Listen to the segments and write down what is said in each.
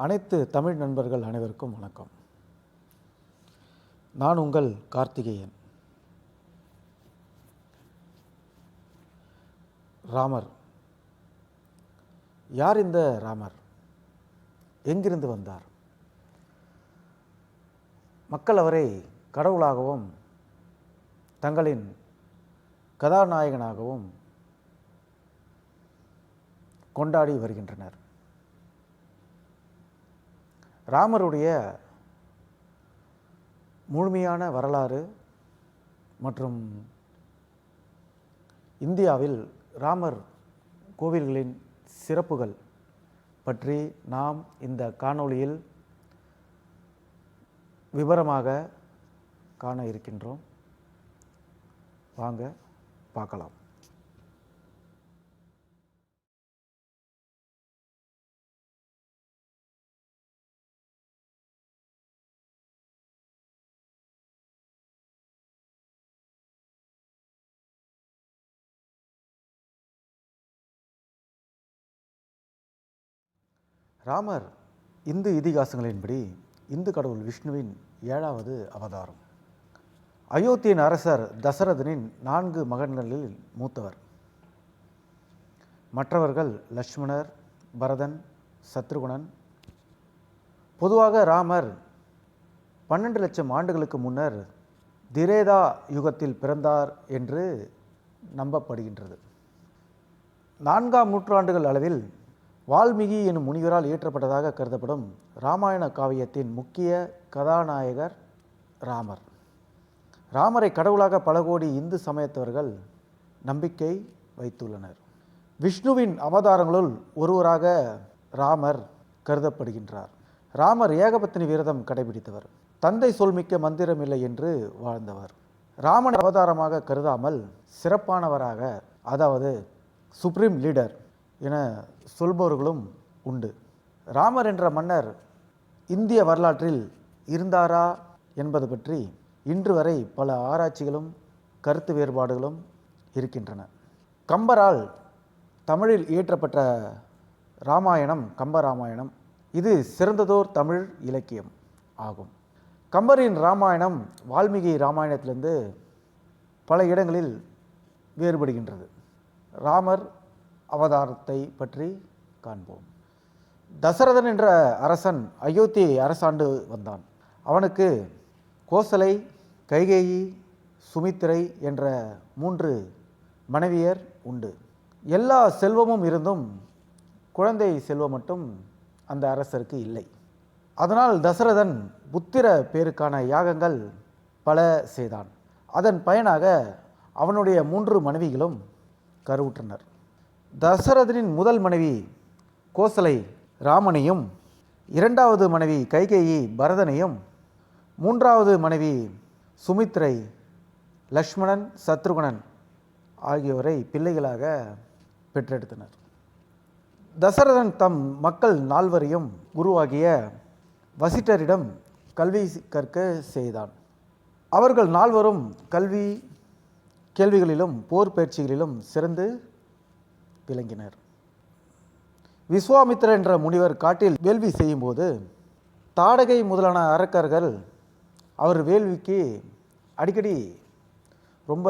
அனைத்து தமிழ் நண்பர்கள் அனைவருக்கும் வணக்கம். நான் உங்கள் கார்த்திகேயன். ராமர் யார்? இந்த ராமர் எங்கிருந்து வந்தார்? மக்கள் அவரை கடவுளாகவும் தங்களின் கதாநாயகனாகவும் கொண்டாடி வருகின்றனர். ராமருடைய முழுமையான வரலாறு மற்றும் இந்தியாவில் ராமர் கோவில்களின் சிறப்புகள் பற்றி நாம் இந்த காணொளியில் விவரமாக காண இருக்கின்றோம். வாங்க பார்க்கலாம். ராமர் இந்து இதிகாசங்களின்படி இந்து கடவுள் விஷ்ணுவின் 7வது அவதாரம். அயோத்தியின் அரசர் தசரதனின் 4 மகன்களில் மூத்தவர். மற்றவர்கள் லட்சுமணர், பரதன், சத்ருகுணன். பொதுவாக ராமர் 12 லட்சம் ஆண்டுகளுக்கு முன்னர் திரேதா யுகத்தில் பிறந்தார் என்று நம்பப்படுகின்றது. 4ஆம் நூற்றாண்டுகள் அளவில் வால்மீகி எனும் முனிவரால் இயற்றப்பட்டதாக கருதப்படும் இராமாயண காவியத்தின் முக்கிய கதாநாயகர் ராமர். ராமரை கடவுளாக பல கோடி இந்து சமயத்தவர்கள் நம்பிக்கை வைத்துள்ளனர். விஷ்ணுவின் அவதாரங்களுள் ஒருவராக ராமர் கருதப்படுகின்றார். ராமர் ஏகபத்தினி விரதம் கடைபிடித்தவர். தந்தை சொல்மிக்க மந்திரம் இல்லை என்று வாழ்ந்தவர். ராமன் அவதாரமாக கருதாமல் சிறப்பானவராக, அதாவது சுப்ரீம் லீடர் என சொல்பவர்களும் உண்டு. ராமர் என்ற மன்னர் இந்திய வரலாற்றில் இருந்தாரா என்பது பற்றி இன்று வரை பல ஆராய்ச்சிகளும் கருத்து வேறுபாடுகளும் இருக்கின்றன. கம்பரால் தமிழில் இயற்றப்பட்ட இராமாயணம் கம்பராமாயணம். இது சிறந்ததோர் தமிழ் இலக்கியம் ஆகும். கம்பரின் இராமாயணம் வால்மீகி இராமாயணத்திலிருந்து பல இடங்களில் வேறுபடுகின்றது. ராமர் அவதாரத்தை பற்றி காண்போம். தசரதன் என்ற அரசன் அயோத்தியை அரசாண்டு வந்தான். அவனுக்கு கோசலை, கைகேயி, சுமித்திரை என்ற 3 மனைவியர் உண்டு. எல்லா செல்வமும் இருந்தும் குழந்தை செல்வம் மட்டும் அந்த அரசருக்கு இல்லை. அதனால் தசரதன் புத்திர பேருக்கான யாகங்கள் பல செய்தான். அதன் பயனாக அவனுடைய 3 மனைவிகளும் கருவுற்றனர். தசரதனின் முதல் மனைவி கோசலை ராமனையும், 2வது மனைவி கைகேயி பரதனையும், 3வது மனைவி சுமித்திரை லக்ஷ்மணன், சத்ருகுணன் ஆகியோரை பிள்ளைகளாக பெற்றெடுத்தனர். தசரதன் தம் மக்கள் 4வரையும் குருவாகிய வசிட்டரிடம் கல்வி கற்க செய்தான். அவர்கள் 4வரும் கேள்விகளிலும் போர் பயிற்சிகளிலும் சிறந்து விளங்கினர். விஸ்வாமித்திரர் என்ற முனிவர் காட்டில் வேள்வி செய்யும்போது தாடகை முதலான அரக்கர்கள் அவர் வேள்விக்கு அடிக்கடி ரொம்ப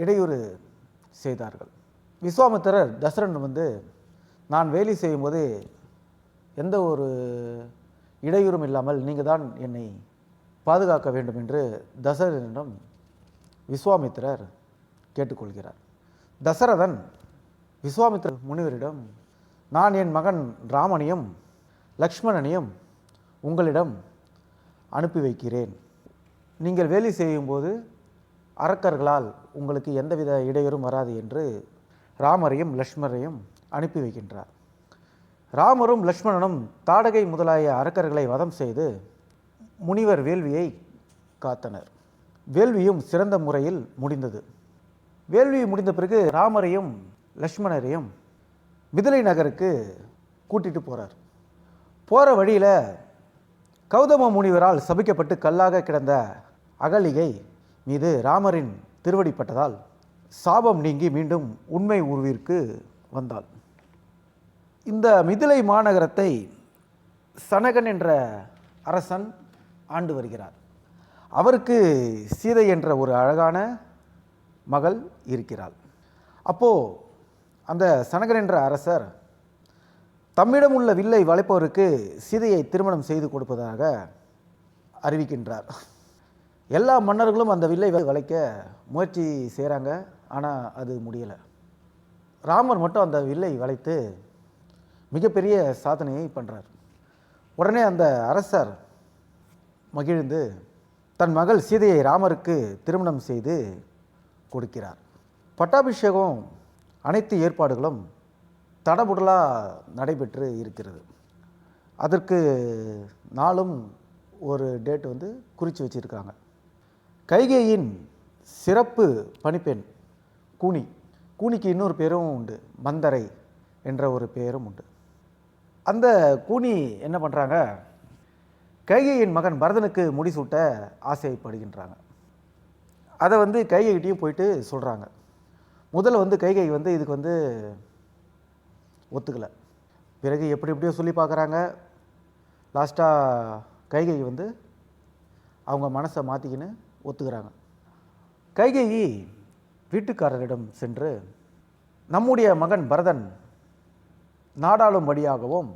இடையூறு செய்தார்கள். விஸ்வாமித்திரர் தசரன் நான் வேள்வி செய்யும்போது எந்த ஒரு இடையூறும் இல்லாமல் நீங்கள் தான் என்னை பாதுகாக்க வேண்டும் என்று தசரதனிடம் விஸ்வாமித்திரர் கேட்டுக்கொள்கிறார். தசரதன் விஸ்வாமித்திர முனிவரிடம், நான் என் மகன் ராமனையும் லக்ஷ்மணனையும் உங்களிடம் அனுப்பி வைக்கிறேன். நீங்கள் வேலை செய்யும்போது அரக்கர்களால் உங்களுக்கு எந்தவித இடையூறும் வராது என்று ராமரையும் லக்ஷ்மணரையும் அனுப்பி வைக்கின்றார். ராமரும் லக்ஷ்மணனும் தாடகை முதலாய அரக்கர்களை வதம் செய்து முனிவர் வேள்வியை காத்தனர். வேள்வியும் சிறந்த முறையில் முடிந்தது. வேள்வி முடிந்த பிறகு ராமரையும் லக்ஷ்மணரையும் மிதிலை நகருக்கு கூட்டிட்டு போகிறார். போகிற வழியில் கௌதம முனிவரால் சபிக்கப்பட்டு கல்லாக கிடந்த அகலிகை மீது ராமரின் திருவடிப்பட்டதால் சாபம் நீங்கி மீண்டும் உண்மை உருவிற்கு வந்தாள். இந்த மிதிலை மாநகரத்தை சனகன் என்ற அரசன் ஆண்டு வருகிறார். அவருக்கு சீதை என்ற ஒரு அழகான மகள் இருக்கிறாள். அப்போது அந்த சனகன் என்ற அரசர் தம்மிடம் உள்ள வில்லை வளைப்பவருக்கு சீதையை திருமணம் செய்து கொடுப்பதாக அறிவிக்கின்றார். எல்லா மன்னர்களும் அந்த வில்லை வளைக்க முயற்சி செய்கிறாங்க, ஆனால் அது முடியலை. ராமர் மட்டும் அந்த வில்லை வளைத்து மிகப்பெரிய சாதனையை பண்ணுறார். உடனே அந்த அரசர் மகிழ்ந்து தன் மகள் சீதையை ராமருக்கு திருமணம் செய்து கொடுக்கிறார். பட்டாபிஷேகம் அனைத்து ஏற்பாடுகளும் தடபுடலாக நடைபெற்று இருக்கிறது. அதற்கு நாளும் ஒரு டேட் குறித்து வச்சுருக்காங்க. கைகேயின் சிறப்பு பணிப்பெண் கூனிக்கு இன்னொரு பேரும் உண்டு, மந்தரை என்ற ஒரு பெயரும் உண்டு. அந்த கூனி என்ன பண்ணுறாங்க, கைகேயின் மகன் பரதனுக்கு முடிசூட்ட ஆசைப்படுகின்றாங்க. அதை கைகைகிட்டையும் போயிட்டு சொல்கிறாங்க. முதல்ல கைகை இதுக்கு ஒத்துக்கலை. பிறகு எப்படியோ சொல்லி பார்க்குறாங்க. லாஸ்ட்டாக கைகை அவங்க மனசை மாற்றிக்கின்னு ஒத்துக்கிறாங்க. கைகேயி வீட்டுக்காரரிடம் சென்று நம்முடைய மகன் பரதன் நாடாளும்படியாகவும்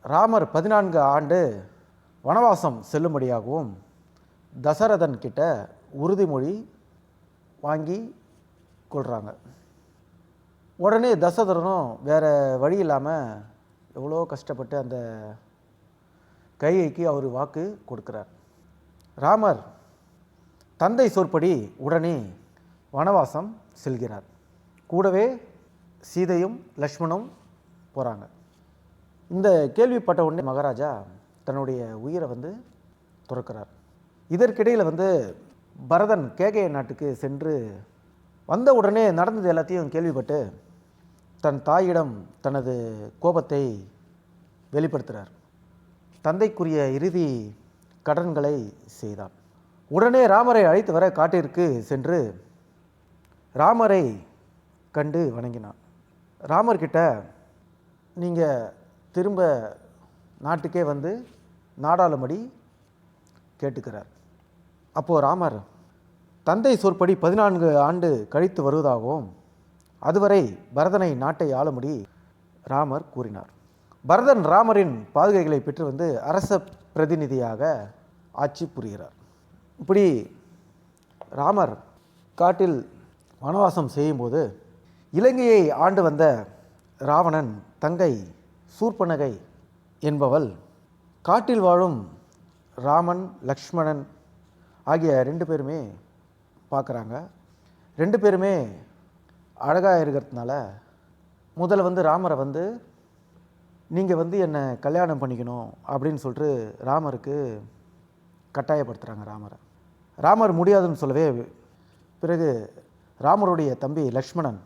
ராமர் 14 ஆண்டு வனவாசம் செல்லும்படியாகவும் தசரதன் கிட்ட உறுதிமொழி வாங்கி கொள்கிறாங்க. உடனே தசரதனும் வேறு வழி இல்லாமல் எவ்வளோ கஷ்டப்பட்டு அந்த கைகைக்கு அவர் வாக்கு கொடுக்குறார். ராமர் தந்தை சொற்படி உடனே வனவாசம் செல்கிறார். கூடவே சீதையும் லக்ஷ்மணும் போகிறாங்க. இந்த கேள்விப்பட்ட உடனே மகாராஜா தன்னுடைய உயிரை துறக்கிறார். இதற்கிடையில் பரதன் கேகய நாட்டுக்கு சென்று வந்த உடனே நடந்தது எல்லாத்தையும் கேள்விப்பட்டு தன் தாயிடம் தனது கோபத்தை வெளிப்படுத்துகிறார். தந்தைக்குரிய இறுதி கடன்களை செய்தான். உடனே ராமரை அழைத்து வர காட்டிற்கு சென்று ராமரை கண்டு வணங்கினான். ராமர்கிட்ட நீங்கள் திரும்ப நாட்டுக்கே நாடாளும்படி கேட்டுக்கிறார். அப்போது ராமர் தந்தை சொற்படி 14 ஆண்டு கழித்து வருவதாகவும் அதுவரை பரதனை நாட்டை ஆளும்படி ராமர் கூறினார். பரதன் ராமரின் பாதுகைகளை பெற்று அரச பிரதிநிதியாக ஆட்சி புரிகிறார். இப்படி ராமர் காட்டில் வனவாசம் செய்யும்போது இலங்கையை ஆண்டு வந்த ராவணன் தங்கை சூர்பனகை என்பவள் காட்டில் வாழும் ராமன் லக்ஷ்மணன் ஆகிய 2 பேருமே பார்க்குறாங்க. 2 பேருமே அழகாக இருக்கிறதுனால முதல்ல ராமரை நீங்கள் என்னை கல்யாணம் பண்ணிக்கணும் அப்படின்னு சொல்லிட்டு ராமருக்கு கட்டாயப்படுத்துகிறாங்க. ராமர் முடியாதுன்னு சொல்லவே பிறகு ராமருடைய தம்பி லக்ஷ்மணன்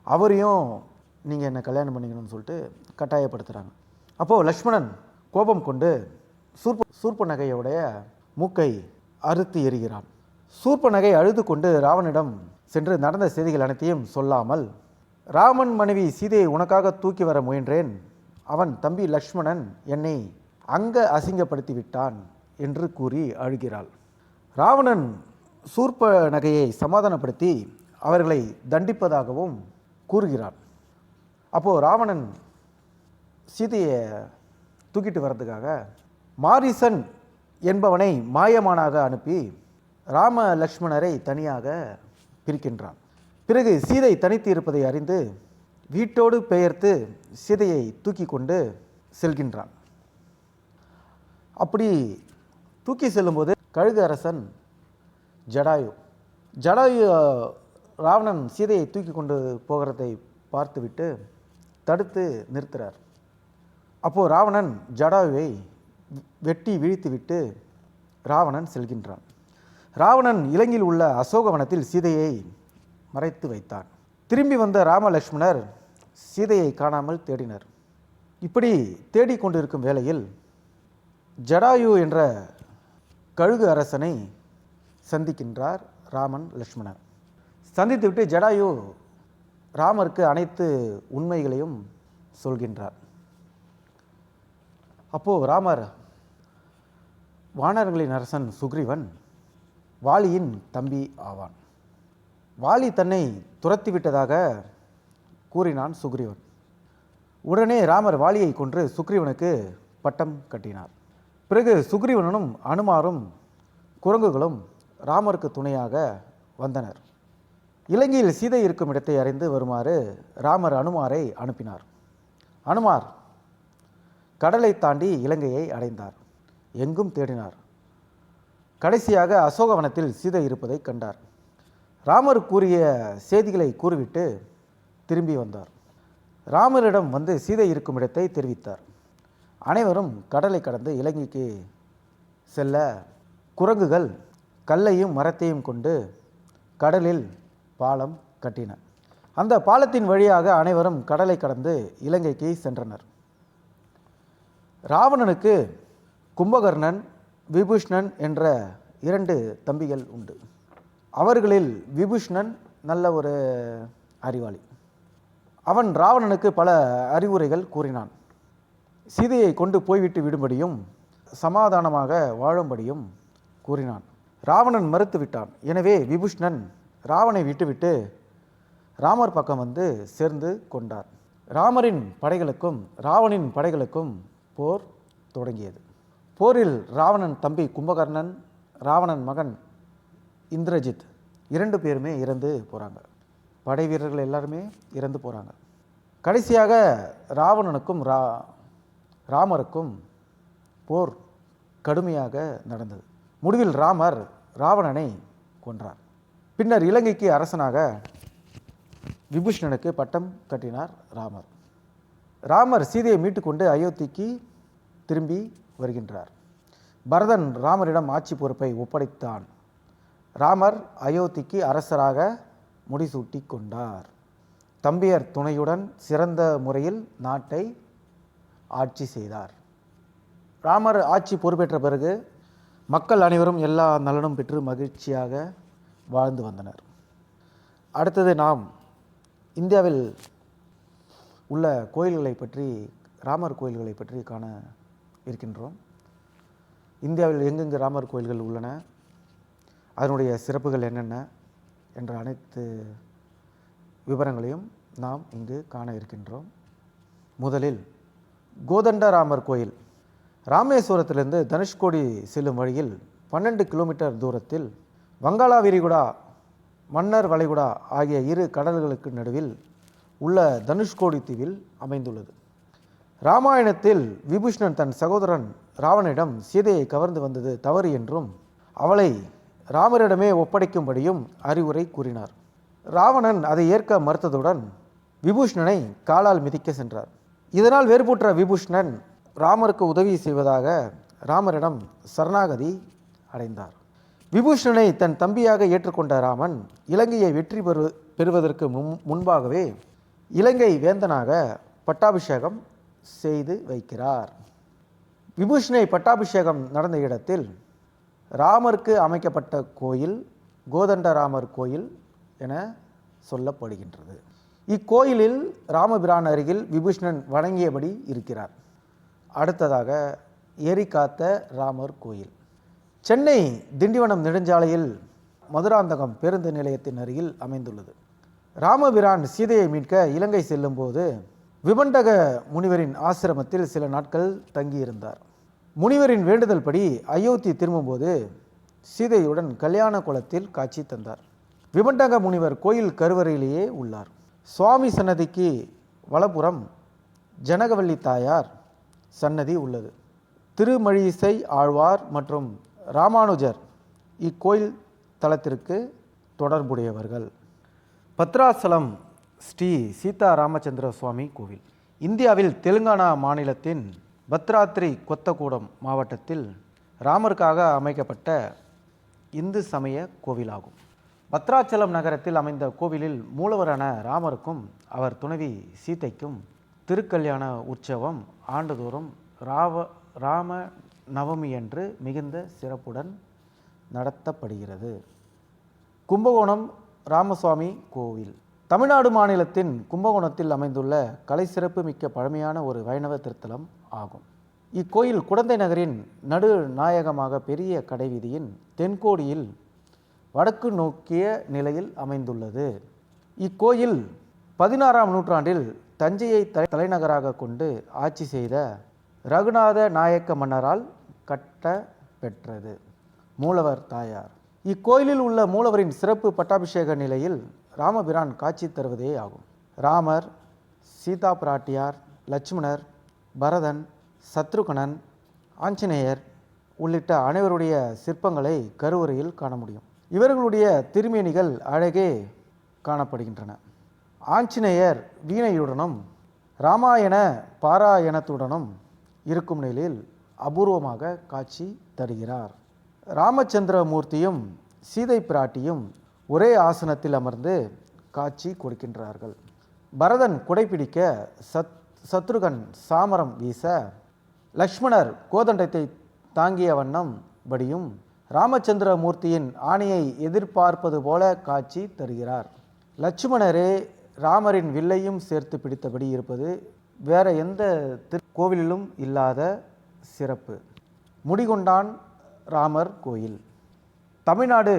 அவரையும் நீங்கள் என்னை கல்யாணம் பண்ணிக்கணும்னு சொல்லிட்டு கட்டாயப்படுத்துகிறாங்க. அப்போது லக்ஷ்மணன் கோபம் கொண்டு சூர்பனகையோடைய மூக்கை அறுத்து எறிகிறான். சூர்பனகை அழுது கொண்டு ராவனிடம் சென்று நடந்த செய்திகள் அனைத்தையும் சொல்லாமல், ராமன் மனைவி சீதையை உனக்காக தூக்கி வர முயன்றேன், அவன் தம்பி லக்ஷ்மணன் என்னை அசிங்கப்படுத்தி விட்டான் என்று கூறி அழுகிறாள். ராவணன் சூர்பனகையை சமாதானப்படுத்தி அவர்களை தண்டிப்பதாகவும் கூறுகிறான். அப்போது ராவணன் சீதையை தூக்கிட்டு வர்றதுக்காக மாரீசன் என்பவனை மாயமானாக அனுப்பி ராம லக்ஷ்மணரை தனியாக பிரிக்கின்றான். பிறகு சீதை தனித்து இருப்பதை அறிந்து வீட்டோடு பெயர்த்து சீதையை தூக்கி கொண்டு செல்கின்றான். அப்படி தூக்கி செல்லும்போது கழுகு அரசன் ஜடாயு ராவணன் சீதையை தூக்கி கொண்டு போகிறதை பார்த்துவிட்டு தடுத்து நிறுத்துகிறார். அப்போது ராவணன் ஜடாயுவை வெட்டி வீழ்த்திவிட்டு ராவணன் செல்கின்றான். ராவணன் இலங்கையில் உள்ள அசோகவனத்தில் சீதையை மறைத்து வைத்தான். திரும்பி வந்த ராம லக்ஷ்மணர் சீதையை காணாமல் தேடினர். இப்படி தேடிக்கொண்டிருக்கும் வேளையில் ஜடாயு என்ற கழுகு அரசனை சந்திக்கின்றார் ராமன் லக்ஷ்மணர். சந்தித்துவிட்டு ஜடாயு ராமருக்கு அனைத்து உண்மைகளையும் சொல்கின்றார். அப்போது ராமர் வானரங்களின் அரசன் சுக்ரீவன் வாலியின் தம்பி ஆவான். வாலி தன்னை துரத்திவிட்டதாக கூறினான் சுக்ரீவன். உடனே ராமர் வாலியை கொன்று சுக்ரீவனுக்கு பட்டம் கட்டினார். பிறகு சுக்ரீவனும் அனுமாரும் குரங்குகளும் ராமருக்கு துணையாக வந்தனர். இலங்கையில் சீதை இருக்கும் இடத்தை அறிந்து வருமாறு ராமர் அனுமாரை அனுப்பினார். அனுமார் கடலை தாண்டி இலங்கையை அடைந்தார். எங்கும் தேடினார். கடைசியாக அசோகவனத்தில் சீதை இருப்பதை கண்டார். ராமர் கூறிய செய்திகளை கூறிவிட்டு திரும்பி வந்தார். ராமரிடம் வந்து சீதை இருக்கும் இடத்தை தெரிவித்தார். அனைவரும் கடலை கடந்து இலங்கைக்கு செல்ல குரங்குகள் கல்லையும் மரத்தையும் கொண்டு கடலில் பாலம் கட்டின. அந்த பாலத்தின் வழியாக அனைவரும் கடலை கடந்து இலங்கைக்கு சென்றனர். ராவணனுக்கு கும்பகர்ணன், விபீஷ்ணன் என்ற 2 தம்பிகள் உண்டு. அவர்களில் விபீஷ்ணன் நல்ல ஒரு அறிவாளி. அவன் ராவணனுக்கு பல அறிவுரைகள் கூறினான். சீதையை கொண்டு போய்விட்டு விடும்படியும் சமாதானமாக வாழும்படியும் கூறினான். ராவணன் மறுத்துவிட்டான். எனவே விபீஷ்ணன் ராவனை விட்டுவிட்டு ராமர் பக்கம் வந்து சேர்ந்து கொண்டார். ராமரின் படைகளுக்கும் ராவணின் படைகளுக்கும் போர் தொடங்கியது. போரில் ராவணன் தம்பி கும்பகர்ணன், ராவணன் மகன் இந்திரஜித் 2 பேருமே இறந்து போகிறாங்க. படை வீரர்கள் எல்லாருமே இறந்து போகிறாங்க. கடைசியாக ராவணனுக்கும் ராமருக்கும் போர் கடுமையாக நடந்தது. முடிவில் ராமர் ராவணனை கொன்றார். பின்னர் இலங்கைக்கு அரசனாக விபீஷ்ணனுக்கு பட்டம் கட்டினார் ராமர். ராமர் சீதையை மீட்டுக்கொண்டு அயோத்திக்கு திரும்பி வருகின்றார். பரதன் ராமரிடம் ஆட்சி பொறுப்பை ஒப்படைத்தான். ராமர் அயோத்திக்கு அரசராக முடிசூட்டி கொண்டார். தம்பியர் துணையுடன் சிறந்த முறையில் நாட்டை ஆட்சி செய்தார். ராமர் ஆட்சி பொறுப்பேற்ற பிறகு மக்கள் அனைவரும் எல்லா நலனும் பெற்று மகிழ்ச்சியாக வாழ்ந்து வந்தனர். அடுத்தது நாம் இந்தியாவில் உள்ள கோயில்களை பற்றி, ராமர் கோயில்களை பற்றி காண இருக்கின்றோம். இந்தியாவில் எங்கெங்கு ராமர் கோயில்கள் உள்ளன, அதனுடைய சிறப்புகள் என்னென்ன என்ற அனைத்து விவரங்களையும் நாம் இங்கு காண இருக்கின்றோம். முதலில் கோதண்டராமர் கோயில். ராமேஸ்வரத்திலிருந்து தனுஷ்கோடி செல்லும் வழியில் 12 கிலோமீட்டர் தூரத்தில் வங்காள விரிகுடா, மன்னர் வளைகுடா ஆகிய 2 கடல்களுக்கு நடுவில் உள்ள தனுஷ்கோடி தீவில் அமைந்துள்ளது. இராமாயணத்தில் விபீஷ்ணன் தன் சகோதரன் ராவணனிடம் சீதையை கவர்ந்து வந்தது தவறு என்றும் அவளை ராமரிடமே ஒப்படைக்கும்படியும் அறிவுரை கூறினார். ராவணன் அதை ஏற்க மறுத்ததுடன் விபீஷ்ணனை காலால் மிதிக்க சென்றார். இதனால் வேறுபுற்ற விபீஷ்ணன் ராமருக்கு உதவி செய்வதாக ராமரிடம் சரணாகதி அடைந்தார். விபீஷ்ணனை தன் தம்பியாக ஏற்றுக்கொண்ட ராமன் இலங்கையை வெற்றி பெறுவதற்கு முன்பாகவே இலங்கை வேந்தனாக பட்டாபிஷேகம் செய்து வைக்கிறார். விபீஷ்ணனை பட்டாபிஷேகம் நடந்த இடத்தில் ராமருக்கு அமைக்கப்பட்ட கோயில் கோதண்டராமர் கோயில் என சொல்லப்படுகின்றது. இக்கோயிலில் ராமபிரான் அருகில் விபீஷ்ணன் வணங்கியபடி இருக்கிறார். அடுத்ததாக எரிகாத்த ராமர் கோயில். சென்னை திண்டிவனம் நெடுஞ்சாலையில் மதுராந்தகம் பேருந்து நிலையத்தின் அருகில் அமைந்துள்ளது. ராமபிரான் சீதையை மீட்க இலங்கை செல்லும்போது விபண்டக முனிவரின் ஆசிரமத்தில் சில நாட்கள் தங்கியிருந்தார். முனிவரின் வேண்டுதல் படி அயோத்தி திரும்பும்போது சீதையுடன் கல்யாண கோலத்தில் காட்சி தந்தார். விபண்டக முனிவர் கோயில் கருவறையிலேயே உள்ளார். சுவாமி சன்னதிக்கு வலப்புறம் ஜனகவல்லி தாயார் சன்னதி உள்ளது. திருமழிசை ஆழ்வார் மற்றும் ராமானுஜர் இக்கோயில் தலத்திற்கு தொடர்புடையவர்கள். பத்ராசலம் ஸ்ரீ சீதா ராமச்சந்திர சுவாமி கோவில். இந்தியாவில் தெலுங்கானா மாநிலத்தின் பத்ராத்ரி கொத்தகூடம் மாவட்டத்தில் ராமருக்காக அமைக்கப்பட்ட இந்து சமய கோவிலாகும். பத்ராச்சலம் நகரத்தில் அமைந்த கோவிலில் மூலவரான ராமருக்கும் அவர் துணைவி சீதைக்கும் திருக்கல்யாண உற்சவம் ஆண்டுதோறும் ராம நவமியன்று மிகுந்த சிறப்புடன் நடத்தப்படுகிறது. கும்பகோணம் ராமசுவாமி கோவில். தமிழ்நாடு மாநிலத்தின் கும்பகோணத்தில் அமைந்துள்ள கலை சிறப்பு மிக்க பழமையான ஒரு வைணவ திருத்தலம் ஆகும். இக்கோயில் குடந்தை நகரின் நடுநாயகமாக பெரிய கடைவீதியின் தென்கோடியில் வடக்கு நோக்கிய நிலையில் அமைந்துள்ளது. இக்கோயில் 16ஆம் நூற்றாண்டில் தஞ்சையை தலைநகராக கொண்டு ஆட்சி செய்த ரகுநாத நாயக்க மன்னரால் கட்ட பெற்றது. மூலவர் தாயார். இக்கோயிலில் உள்ள மூலவரின் சிறப்பு பட்டாபிஷேக நிலையில் ராமபிரான் காட்சி தருவதே ஆகும். ராமர், சீதா பிராட்டியார், லட்சுமணர், பரதன், சத்ருகனன், ஆஞ்சநேயர் உள்ளிட்ட அனைவருடைய சிற்பங்களை கருவறையில் காண முடியும். இவர்களுடைய திருமேனிகள் அழகே காணப்படுகின்றன. ஆஞ்சநேயர் வீணையுடனும் இராமாயண பாராயணத்துடனும் இருக்கும் நிலையில் அபூர்வமாக காட்சி தருகிறார். ராமச்சந்திரமூர்த்தியும் சீதை பிராட்டியும் ஒரே ஆசனத்தில் அமர்ந்து காட்சி கொடுக்கின்றார்கள். பரதன் குடைப்பிடிக்க சத்ருகன் சாமரம் வீச, லக்ஷ்மணர் கோதண்டத்தை தாங்கிய வண்ணம் படியும் ராமச்சந்திரமூர்த்தியின் ஆணையை எதிர்பார்ப்பது போல காட்சி தருகிறார். லட்சுமணரே ராமரின் வில்லையும் சேர்த்து பிடித்தபடி இருப்பது வேற எந்த கோவிலிலும் இல்லாத சிறப்பு. முடிகொண்டான் ராமர் கோயில் தமிழ்நாடு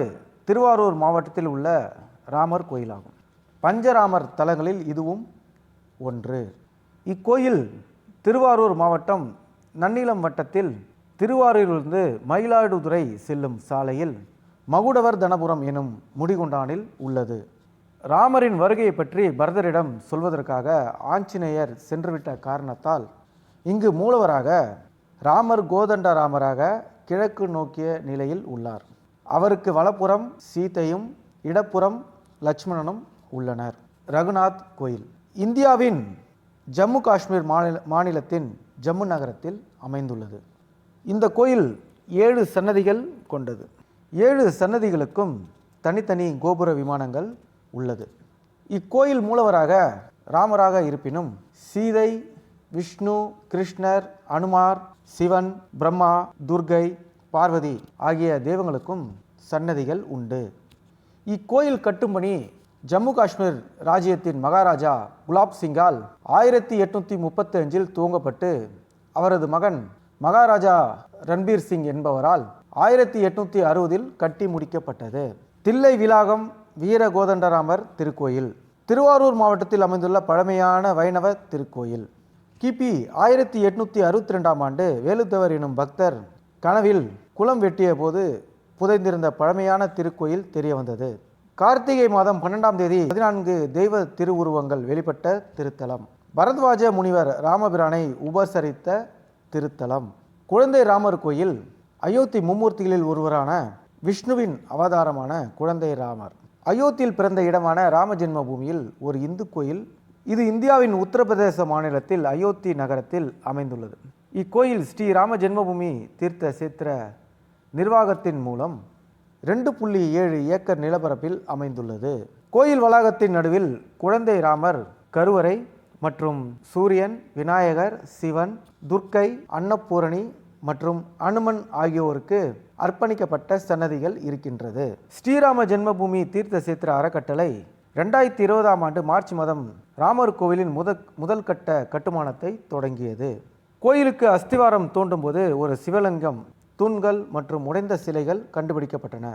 திருவாரூர் மாவட்டத்தில் உள்ள ராமர் கோயிலாகும். பஞ்சராமர் தலங்களில் இதுவும் ஒன்று. இக்கோயில் திருவாரூர் மாவட்டம் நன்னிலம் வட்டத்தில் திருவாரூரிலிருந்து மயிலாடுதுறை செல்லும் சாலையில் மகுடவர்தனபுரம் எனும் முடிகொண்டானில் உள்ளது. ராமரின் வருகையை பற்றி பரதரிடம் சொல்வதற்காக ஆஞ்சநேயர் சென்றுவிட்ட காரணத்தால் இங்கு மூலவராக ராமர் கோதண்டராமராக கிழக்கு நோக்கிய நிலையில் உள்ளார். அவருக்கு வலப்புறம் சீதையும் இடப்புறம் லட்சுமணனும் உள்ளனர். ரகுநாத் கோயில் இந்தியாவின் ஜம்மு காஷ்மீர் மாநிலத்தின் ஜம்மு நகரத்தில் அமைந்துள்ளது. இந்த கோயில் 7 சன்னதிகள் கொண்டது. 7 சன்னதிகளுக்கும் தனித்தனி கோபுர விமானங்கள் உள்ளது. இக்கோயில் மூலவராக ராமராக இருப்பினும் சீதை, விஷ்ணு, கிருஷ்ணர், அனுமார், சிவன், பிரம்மா, துர்கை, பார்வதி ஆகிய தெய்வங்களுக்கும் சன்னதிகள் உண்டு. இக்கோயில் கட்டும் பணி ஜம்மு காஷ்மீர் ராஜ்யத்தின் மகாராஜா குலாப் சிங்கால் 1835 துவங்கப்பட்டு அவரது மகன் மகாராஜா ரன்பீர் சிங் என்பவரால் 1860 கட்டி முடிக்கப்பட்டது. தில்லை விலாகம் வீர கோதண்டராமர் திருக்கோயில் திருவாரூர் மாவட்டத்தில் அமைந்துள்ள பழமையான வைணவ திருக்கோயில். கிபி 1862ஆம் ஆண்டு வேலுத்தவர் எனும் பக்தர் கனவில் குளம் வெட்டிய போது புதைந்திருந்த பழமையான திருக்கோயில் தெரிய வந்தது. கார்த்திகை மாதம் 12ஆம் தேதி 14 தெய்வ திருவுருவங்கள் வெளிப்பட்ட திருத்தலம். பரத்வாஜ முனிவர் ராமபிரானை உபசரித்த திருத்தலம். குழந்தை ராமர் கோயில் அயோத்தி மும்மூர்த்திகளில் ஒருவரான விஷ்ணுவின் அவதாரமான குழந்தை ராமர் அயோத்தியில் பிறந்த இடமான ராம ஜென்ம பூமியில் ஒரு இந்து கோயில். இது இந்தியாவின் உத்தரப்பிரதேச மாநிலத்தில் அயோத்தி நகரத்தில் அமைந்துள்ளது. இக்கோயில் ஸ்ரீ ராம ஜென்மபூமி தீர்த்த சேத்திர நிர்வாகத்தின் மூலம் 2.7 ஏக்கர் நிலப்பரப்பில் அமைந்துள்ளது. கோயில் வளாகத்தின் நடுவில் குழந்தை ராமர் கருவறை மற்றும் சூரியன், விநாயகர், சிவன், துர்க்கை, அன்னபூரணி மற்றும் அனுமன் ஆகியோருக்கு அர்ப்பணிக்கப்பட்ட சன்னதிகள் இருக்கின்றது. ஸ்ரீராம ஜென்மபூமி தீர்த்த சேத்திர அறக்கட்டளை 2020ஆம் ஆண்டு மார்ச் மாதம் ராமர் கோவிலின் முதல் கட்ட கட்டுமானத்தை தொடங்கியது. கோயிலுக்கு அஸ்திவாரம் தோண்டும் போது ஒரு சிவலிங்கம், தூண்கள் மற்றும் உடைந்த சிலைகள் கண்டுபிடிக்கப்பட்டன.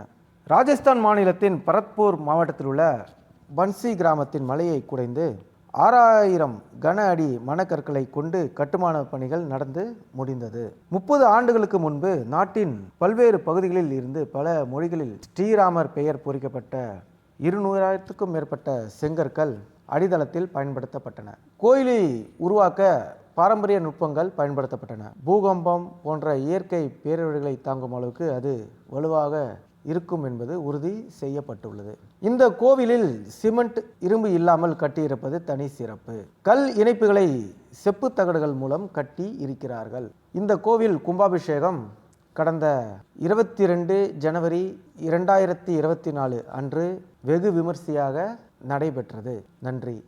ராஜஸ்தான் மாநிலத்தின் பரத்பூர் மாவட்டத்தில் உள்ள பன்சி கிராமத்தின் மலையை குடைந்து 6000 கன அடி மணக்கற்களை கொண்டு கட்டுமான பணிகள் நடந்து முடிந்தது. 30 ஆண்டுகளுக்கு முன்பு நாட்டின் பல்வேறு பகுதிகளில் இருந்து பல மொழிகளில் ஸ்ரீராமர் பெயர் பொறிக்கப்பட்ட 200,000க்கும் மேற்பட்ட செங்கற்கள் அடித்தளத்தில் பயன்படுத்தப்பட்டன. கோயிலை உருவாக்க பாரம்பரிய நுட்பங்கள் பயன்படுத்தப்பட்டன. பூகம்பம் போன்ற இயற்கை பேரிடர்களை தாங்கும் அளவுக்கு அது வலுவாக இருக்கும் என்பது உறுதி செய்யப்பட்டுள்ளது. இந்த கோவிலில் சிமெண்ட், இரும்பு இல்லாமல் கட்டியிருப்பது தனி சிறப்பு. கல் இணைப்புகளை செப்பு தகடுகள் மூலம் கட்டி இருக்கிறார்கள். இந்த கோவில் கும்பாபிஷேகம் கடந்த 22 ஜனவரி 2024 அன்று வெகு விமர்சையாக நடைபெற்றது. நன்றி.